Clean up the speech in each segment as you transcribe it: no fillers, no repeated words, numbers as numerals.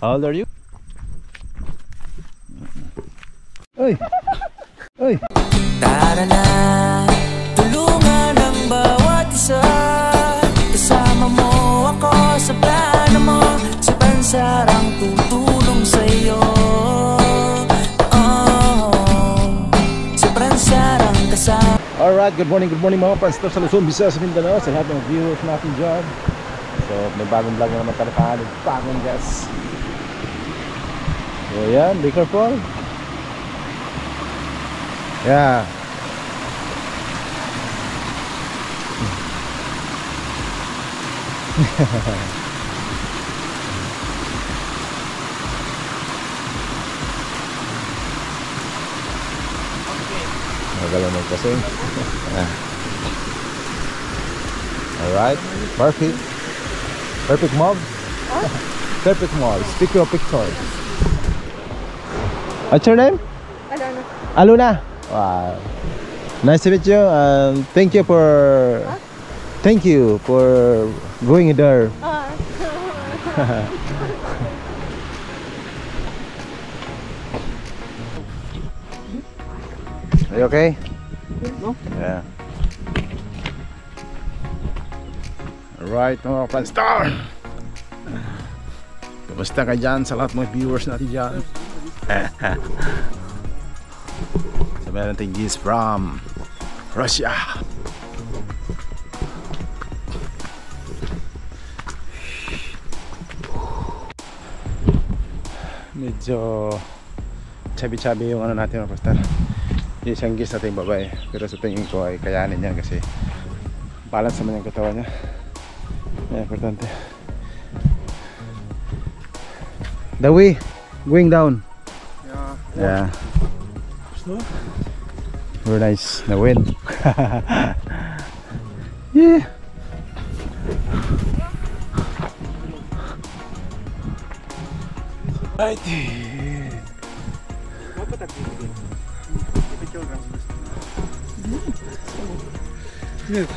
How old are you? Oy! Oy! Tara na, tulungan ang bawat isa. Kasama mo ako sa plano mo. Si Pansarang tutulong sa'yo. Si Pansarang kasama. Alright, good morning mga Pranstar sa Luzon, Visayas, Mindanao. Sa lahat ng viewers natin dyan. So may bagong vlog na naman talaga. Bagong guys. So yan, be careful. Yeah. Magalang mo kasi. Alright, perfect. Perfect mob. Perfect mob. Speaker of pictures. What's your name? Alona. Aluna. Wow. Nice to meet you. Thank you for going there. Are you okay? No. Yeah. Alright mga Pranstar. Kumusta ka dyan sa lahat mga viewers natin dyan? So meron tayong gifts from Russia. Medyo chubby yung ano natin mga Pranstar. Yung isang gis natin babae, pero sa tingin ko ay kayanin niya kasi balance naman yung katawan niya. Yan, importante. The way going down. Yeah. Snow? Very nice. The wind. Yeah. Right.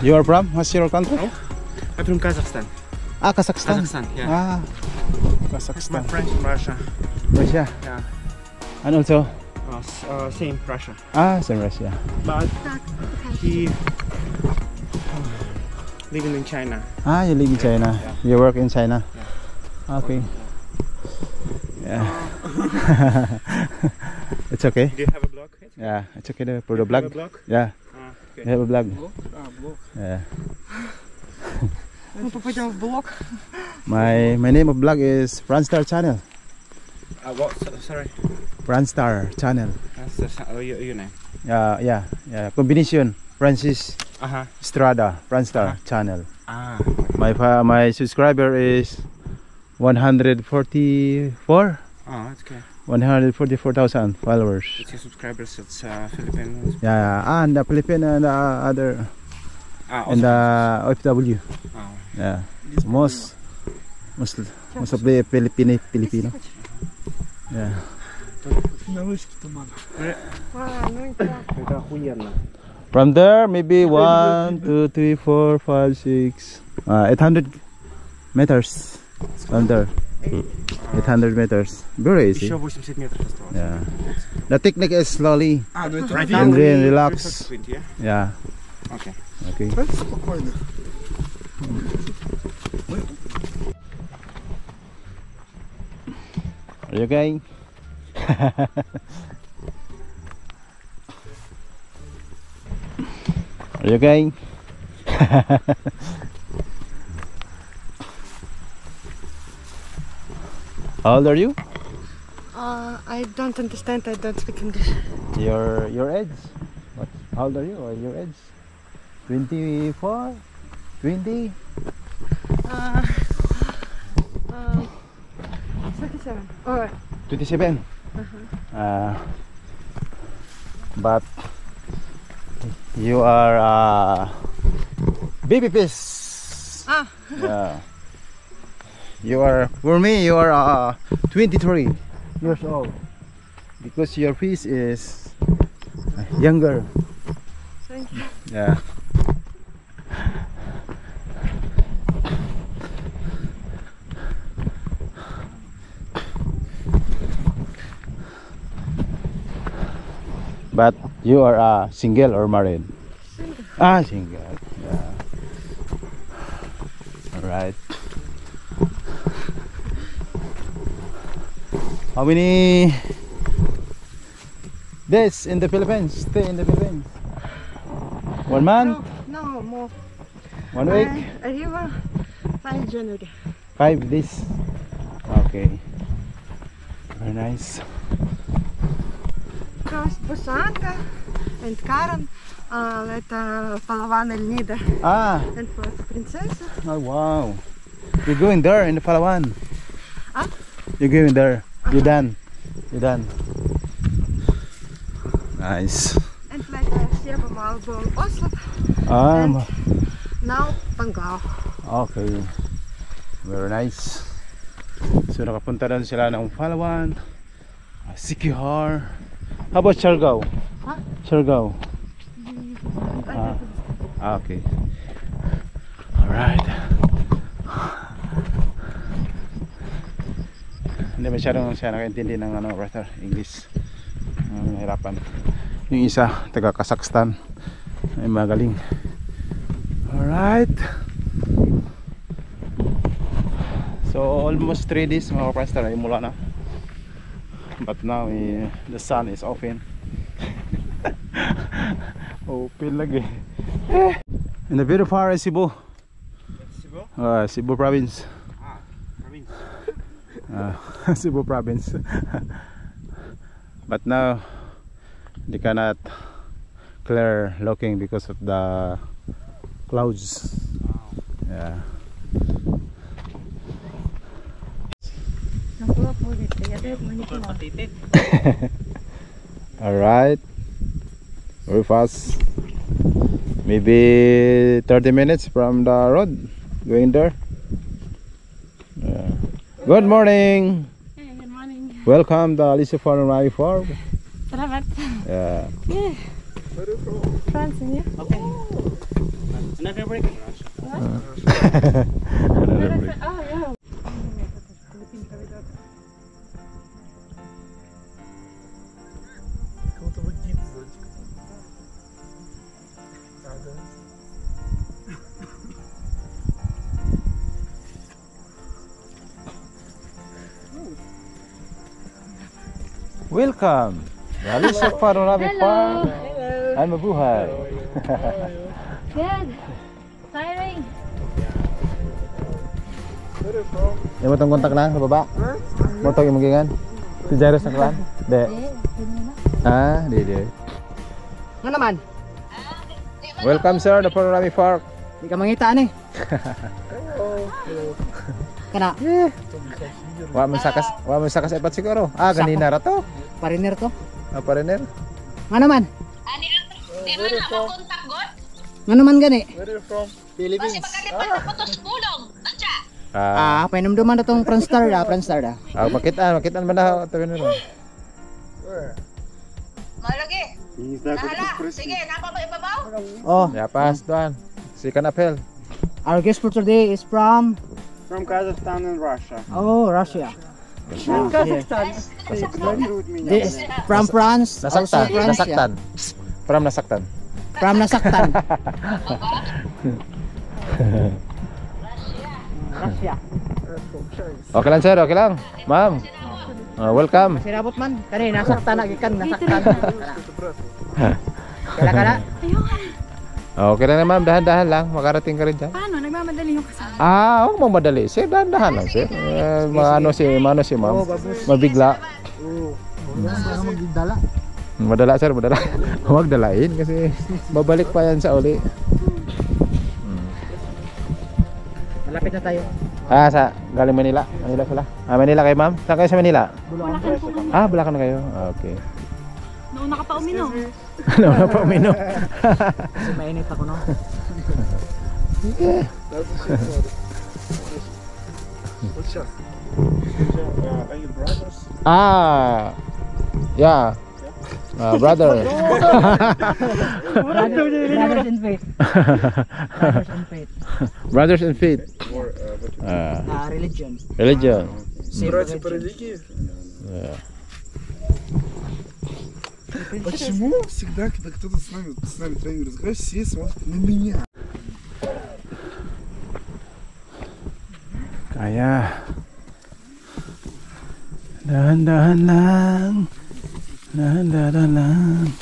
You are from? What's your country? I'm from Kazakhstan. Ah, Kazakhstan. Kazakhstan, yeah. Ah, My Kazakhstan. friend from Russia. Russia. Yeah. And also? Same Russia. Ah, same Russia. But he living in China. Ah, you live in China. Yeah. You work in China. Yeah. Okay. Yeah. It's okay. Do you have a blog? Yeah, it's okay for the You blog. have a blog? Yeah, Okay. you have a blog. Blog. Yeah. Мы попадем в блог. My name of blog is Pranstar Channel. What? Sorry. Pranstar Channel. That's your name. Yeah. Combination Francis Estrada Pranstar Channel. Ah. My subscriber is 144. Oh, that's okay. 144,000 followers. It's your subscribers. It's Philippines. Yeah, and the Philippine and the other and the OFW. Oh. Yeah, most of the Filipino. Yeah. Это охуенно. From there, maybe 1, 2, 3, 4, 5, 6, 800 meters. From there, 800 meters. Very easy. Еще 80 метров осталось. Yeah. The technique is slowly. Right And now then we relax. start to wind, yeah? Yeah. Okay. Okay. Спокойно. Are you okay? Are you okay? How old are you? I don't understand. I don't speak English. Your age? What? How old are you? Or your age? 24? 20? 37. Oh, 27? But you are baby fish. Yeah. You are, for me, you are 23 years old because your fish is younger. thank you. Yeah. But you are single or married? Single. Ah, single. Yeah. Alright. How many days in the Philippines? Stay in the Philippines? 1 month? No, more. 1 week? Arriva 5 January. 5 days. Okay. Very nice. Cross Busanka and Karen. Это Palawan El Nido. Ah, And for Princess. oh wow. You're going there in the Palawan. Huh? You're going there. You're done. You're done. Nice. And like Sierra Malbo Oslo. Ah, And now Panglao. okay. Very nice. So nakapunta na sila ng Palawan, Sikihor. How about Siargao? Huh? Siargao. Okay. Alright. Hindi masyadong siya nakaintindi ng brother, English. Nahirapan. Yung isa, taga Kazakhstan, ay magaling. Alright. So almost 3 days mga kapastor ay mula na. But now the sun is open. Open lagi. In the very far is Cebu. Cebu? Cebu province. Province. Cebu province. But now they cannot clear looking because of the clouds. Yeah. Alright. Very fast. Maybe 30 minutes from the road going there. Good morning. Hey, good morning. Welcome to Alicia Farm Rally Farm. Salamat. Yeah. Yeah. France and you? Okay. Another break. Another break. Oh, yeah. Welcome. Alicia Farm Rally Farm. I'm Mabuhay. Good. Tiring. Yung motong kontak na sa baba? Motong yung magingan? Si Jairus na kalan? De. Ah, di. Nga naman? Welcome sir, the Panoramic Park. Di ka mangita ni. Kana? Wa man sakas epat siguro. Ah, kanina ra to. Pariner to? Ah, pariner. Nga naman? Di man ako kontak god. Nga naman gani? Kasi pagkalipat na putos pulong. Andiya. Painumduman na tong Franstar da, Franstar da. Makitaan ba na tabi na? Malagi. Nahala. Sige, napa ba ibabaw? Oh, Ya pas tuan. Si Kanapel. our guest for today is from Kazakhstan and Russia. Russia. Kazakhstan. This from France. also France, yeah. From nasaktan. From nasaktan. Russia. Okay lang sir, okay lang. Ma'am. Welcome. Sirabot man. Kani nasaktan nagikan, nasaktan. Kala. Okay lang na ma'am, dahan-dahan lang. Makarating ka rin dyan. Paano? Nagmamadali yung kasama. Huwag mong madali. Sir, dahan-dahan lang sir. Maano si ma'am. Mabigla. Magdala. Madala sir, madala. Huwag dalain kasi babalik pa yan sa uli. Malapit na tayo. Galing Manila. Manila sila. Manila kayo ma'am? Saan kayo sa Manila? Bulacan po. Bulacan na kayo. Okay. Noon ka pa uminom. Nauna pa uminom. Kasi mainit ako no. Are you brothers? Yeah. Brother. Brothers in faith. Brothers in faith. Brothers in faith. Religion. Religion. Same religion. Yeah. Почему всегда, когда кто-то с нами троими разговаривает, все смотрят на меня? Kaya dahan-dahan lang, dahan-dahan lang.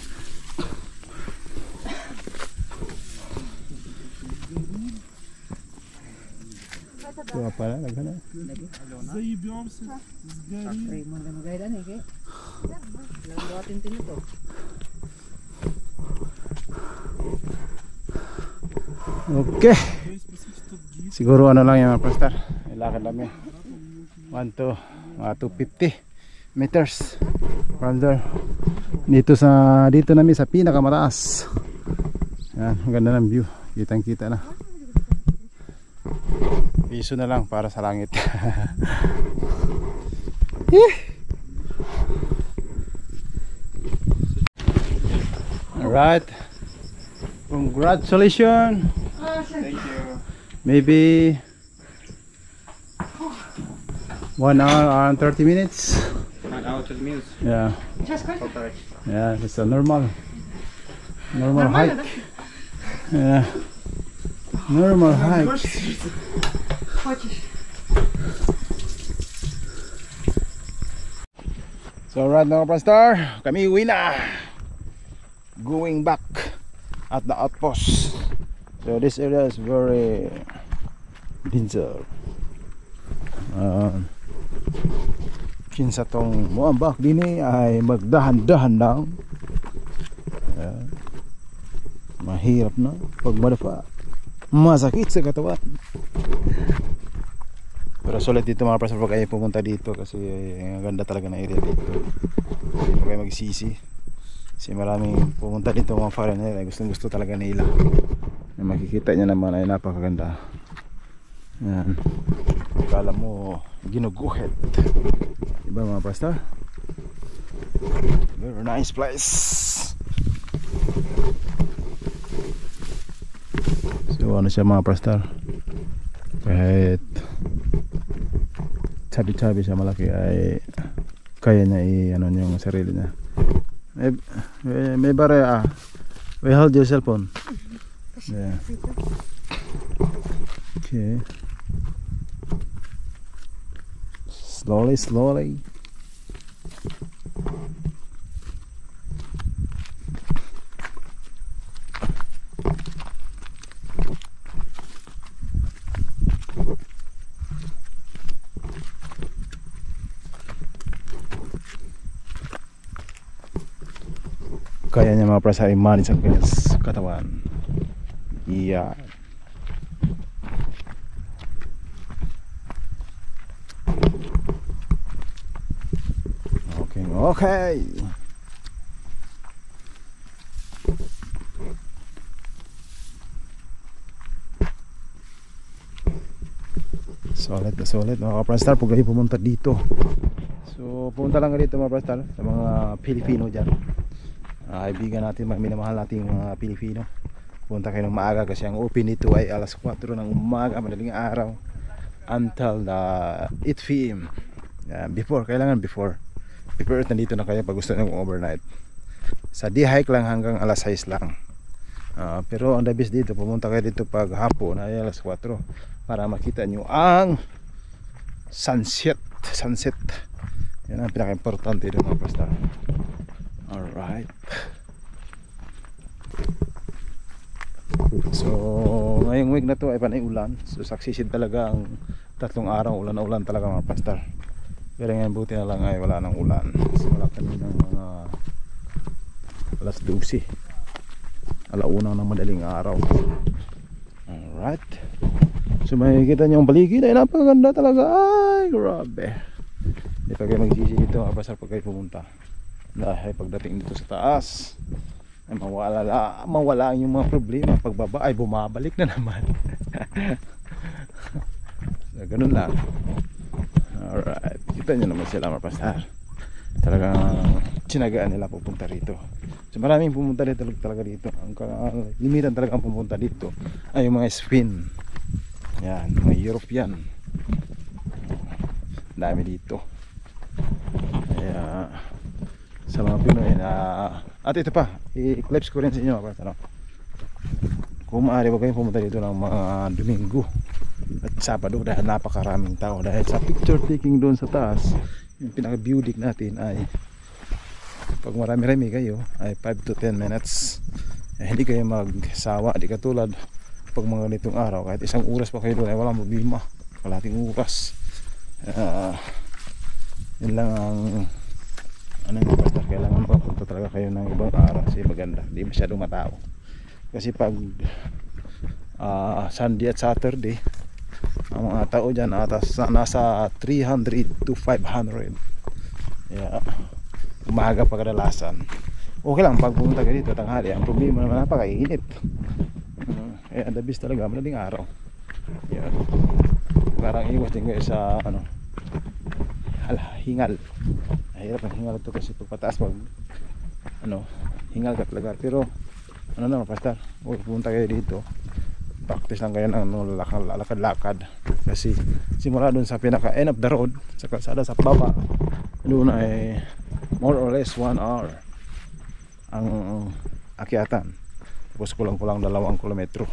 Tua pala naghanap. Заебемся, сгорим. Okay. Siguro ano lang yung mga pastor. Ilakad kami. 1 to 250 meters from there. Dito namin sa pinakamataas. Yan, ang ganda ng view. Kitang-kita na. Piso na lang para sa langit. Alright. Congratulations. Thank you. Maybe 1 hour and 30 minutes. 1 hour 30 minutes. Yeah. Okay. Yeah, it's a normal hike. Yeah. Normal hike. So right now, Pastor, kami uwi na. Going back at the outpost. So this area is very danger. Kinsa tong moambak dini ay magdahan-dahan lang. Mahirap na pag madapa. Masakit sa katawan. Pero sulit dito mga pastor pag kayo pumunta dito kasi ang ganda talaga ng area dito. Hindi kayo magsisi. Kasi maraming pumunta dito mga foreigner ay gustong gusto talaga nila. Makikita niya naman ay napakaganda. Yan. Akala mo ginuguhit. Diba mga pastor? Very nice place. So ano siya mga pastor? Kahit chabi-chabi siya malaki ay kaya niya ano yung sarili niya. May bare we hold your cell phone. Yeah. Okay. Slowly. Kaya niya mga prasa i-manage ang kanyang katawan. Yeah. Okay. Solid mga kaprastar pag kayo pumunta dito. So pumunta lang dito mga kaprastar sa mga Pilipino dyan. Kaibigan natin, minamahal natin mga Pilipino. Pumunta kayo ng maaga kasi ang open nito ay alas 4 ng umaga, madaling araw until 8 PM. Kailangan before nandito na kayo pag gusto nyo overnight. Sa day hike lang hanggang alas 6 lang. Pero ang the best dito, pumunta kayo dito pag hapon ay alas 4 para makita nyo ang sunset. Yan ang pinaka-importante dito mga pastor. Alright. So ngayong week na to ay panay ulan. So saksisid talaga ang 3 araw ulan na ulan talaga mga pastor. Pero ngayon buti na lang ay wala nang ulan. Simula kami ng mga alas 12 alauna ng madaling araw. Alright. So makikita nyo ang paligid ay napakaganda talaga. Ay grabe. Hindi pa kayo magsisi dito mga pastor pag kayo pumunta. Dahil pagdating dito sa taas ay mawala yung mga problema. Pagbaba ay bumabalik na naman. So, ganun lang. Alright, kita nyo naman sila mga pastor. Talagang sinagaan nila pupunta rito. So maraming pumunta dito talaga dito. Ang limitan talaga ang pupunta dito ay yung mga Spain. Yan, mga European. Dami dito. Kaya sa mga Pinoy na at ito pa, i-clips ko rin sa inyo mga ano. Kung maaari ba kayong pumunta dito ng mga Domingo at Sabado dahil napakaraming tao, dahil sa picture taking doon sa taas, yung pinaka view deck natin ay pag marami-rami kayo ay 5 to 10 minutes hindi kayo magsawa, di katulad pag mga ganitong araw kahit isang oras pa kayo doon ay walang problema, kalating oras. Yun lang ang ano nga basta kailangan makapunta talaga kayo ng ibang araw kasi maganda, di masyadong matao kasi pag Sunday at Saturday ang mga tao dyan nasa 300 to 500. Yeah. Umaga pa kadalasan. Okay lang pag pumunta kayo dito tanghali, ang problema naman napakainit. Kaya the best talaga madaling araw. Yeah. Parang iwas din kayo sa ano hingal. Mahirap ang hingal ito kasi pagpataas pag ano hingal ka talaga. Pero ano naman pastor, huwag pumunta kayo dito, practice lang kayo ng lakad-lakad kasi simula dun sa pinaka end of the road sa kalsada sa baba doon ay more or less 1 hour ang akyatan, tapos kulang-kulang 2 kilometro,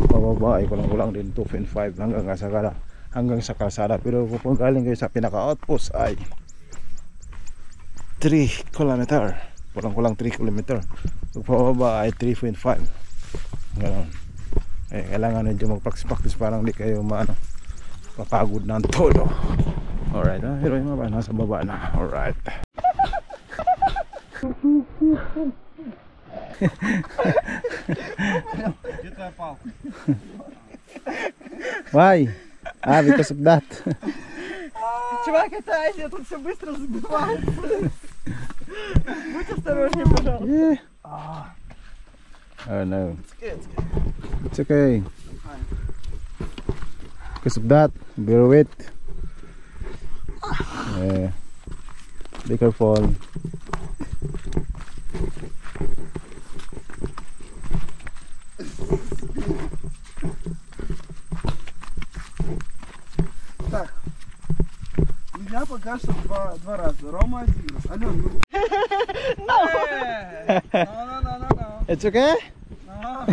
pababa ay kulang-kulang din 2.5 hanggang sa kalsada. Pero kung galing kayo sa pinaka outpost ay 3 kilometer, kulang-kulang 3 kilometer, pag pababa ay 3.5 ganoon. Kailangan medyo mag-practice parang di kayo papagod ng todo. Alright, pero yung mga nasa baba na. Alright. Why? Because of that. Чувак, это Азия, тут все быстро сбивается. Будь осторожнее, пожалуйста. Yeah. Oh no. It's okay. Because of that, bear with. Yeah. Be careful. Так. Я пока что два раза. Рома один раз. Ален, ну... No. It's okay? No.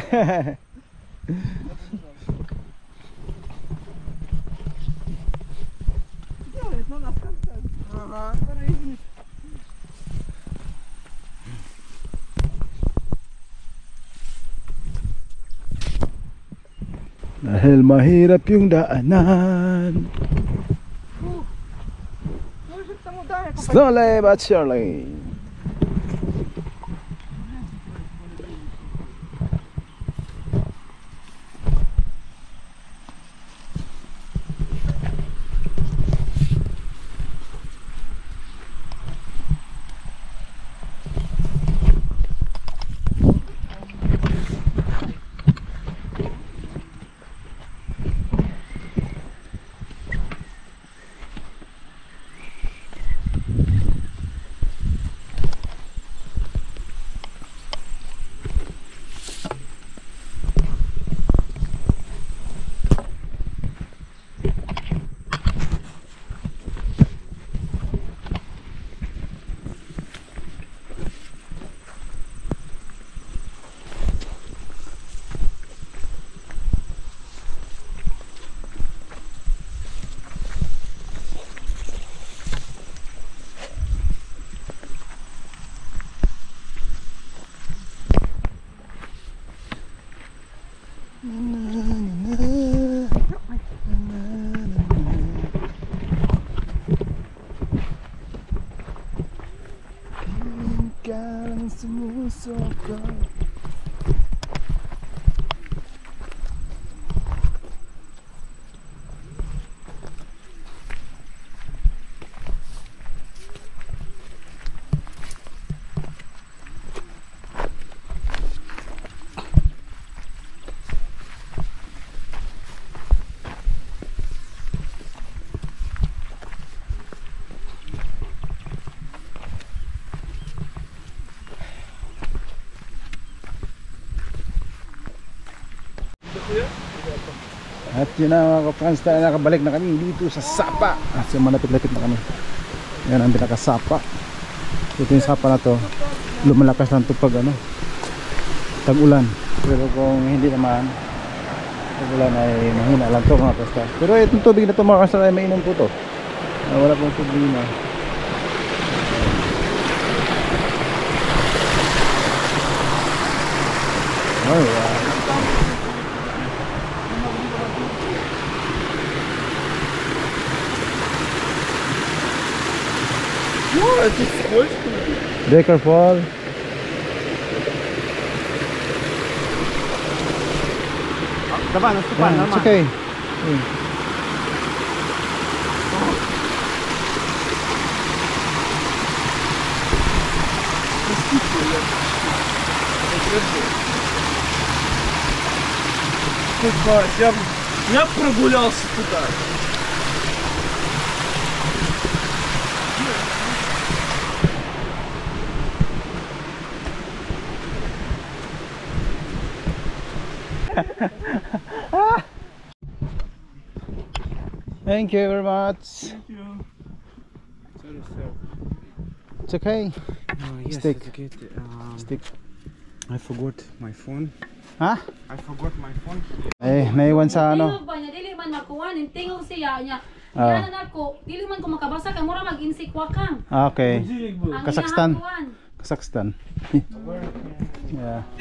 Делает на нас концерт. Ага. Dahil mahirap yung daanan. Может, там ударит. Slowly but surely. Galang sumusobra. At yun na mga ka-friends, tayo nakabalik na kami dito sa Sapa. So malapit-lapit na kami. Yan ang pinaka-Sapa. Ito yung sapa na to, lumalakas lang ito pag ano, tag-ulan. Pero kung hindi naman tag-ulan ay mahina lang to mga kastas. Pero itong tubig na to mga kastas ay mainom po to. Wala pong problema. Alright. What? Es ist voll. Be careful. Давай, наступай, Yeah, it's нормально. okay. Я прогулялся туда. Thank you very much. It's okay. Yes, Stick. it's okay. Stick. I forgot my phone. Ha? I forgot my phone. Eh, naiwan sa ano? Tingog ba niya, dili man makuha, tingog siya niya. Ah. Yan ako, dili man ko makabasa kay mura mag-insik wakang. Okay. Ang Kazakhstan. iyahakuan. Kazakhstan. Yeah.